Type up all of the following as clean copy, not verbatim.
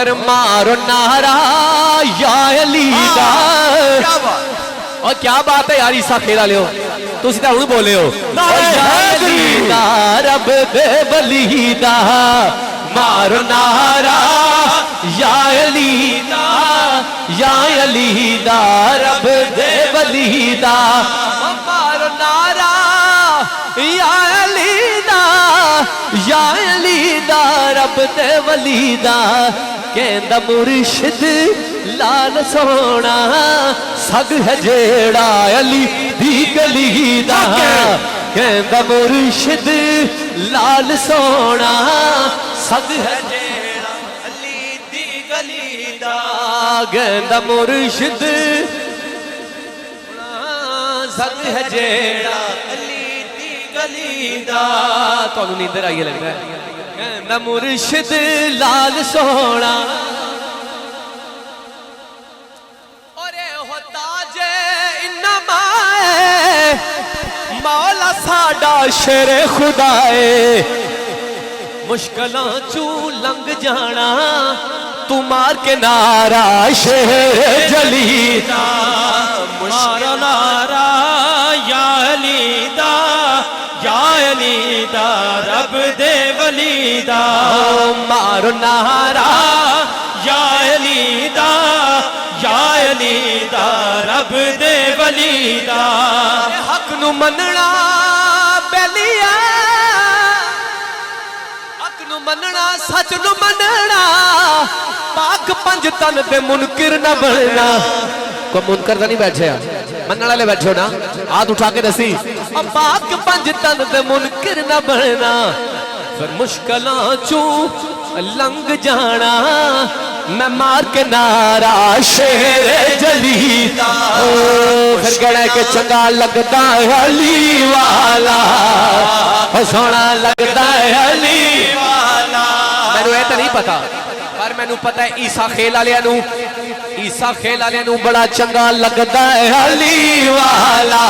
پھر مارو نعرہ یا علی دا اور کیا بات ہے یار عیسیٰ کھیلا لے ہو تو اسی طرح بولے ہو یا علی دا رب دے ولی دا مارو نعرہ یا علی دا یا علی دا رب دے ولی دا مارو نعرہ یا علی دا یا علی دا رب دے ولی دا کہندا مرشد لال سونا سگ ہے جیڑا علی دی گلی دا کہندا مرشد لال سونا سگ ہے جیڑا علی دی گلی دا کہندا مرشد سگ ہے جیڑا علی دی گلی دا تو انہوں نیندر آئیے لگ رہا ہے کہندا مرشد لال سونا مولا ساڈا شیر خدائے مشکلاں چوں لنگ جانا تو مار کے نعرہ شیر جلی دا مارو نعرہ یا علی دا یا علی دا رب دے ولی دا مارو نعرہ یا علی دا یا علی دا رب دے ولی دا حق نو مننا بیلیا حق نو مننا سچ نو مننا پاک پنج تن دے منکر نہ بننا کوئی منکر دا نہیں بیٹھے مننا والے بیٹھے ہو نا ہاتھ اٹھا کے دسی پاک پنج تن دے منکر نہ بننا پھر مشکلاں چوں لنگ جانا میں مار کے نعرہ شیر جلی دا پھر کہنا کہ چنگا لگتا ہے علی والا سونا لگتا ہے علی والا میں نے تو نہیں پتا پر میں نے پتا ہے عیسیٰ خیل آلے نو بڑا چنگا لگتا ہے علی والا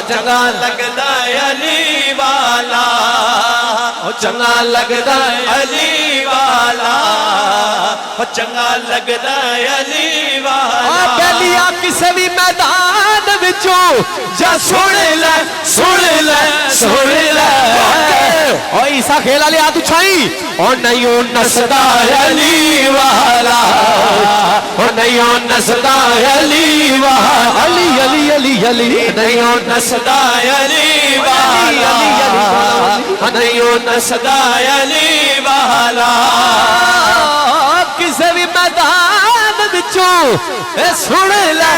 چنگا لگتا ہے علی والا چنگا لگتا ہے علی والا چنگا لگدا ہے علی والا بیلیا کسے بھی میدان وچوں جا سن لے او عیسیٰ کھیل والے ہاتھ اٹھائی او نہیں نسدا علی والا او نہیں نسدا علی والا علی علی علی علی نہیں نسدا علی والا نہیں نسدا علی والا کسے بھی میدان وچوں سن لے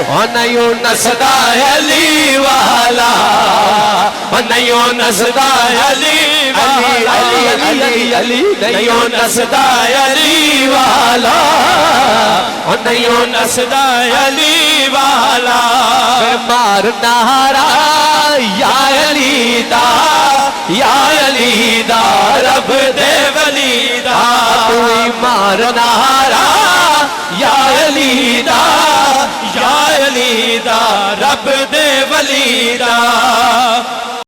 او نہیں نسدا علی والا او نہیں نسدا علی والا علی نہیں نسدا علی والا او نہیں نسدا علی والا مار نعرہ یا علی دا یا علی دا رب دے ولی دا کوئی مار نعرہ یا علی دا یا علی دا رب دے ولی دا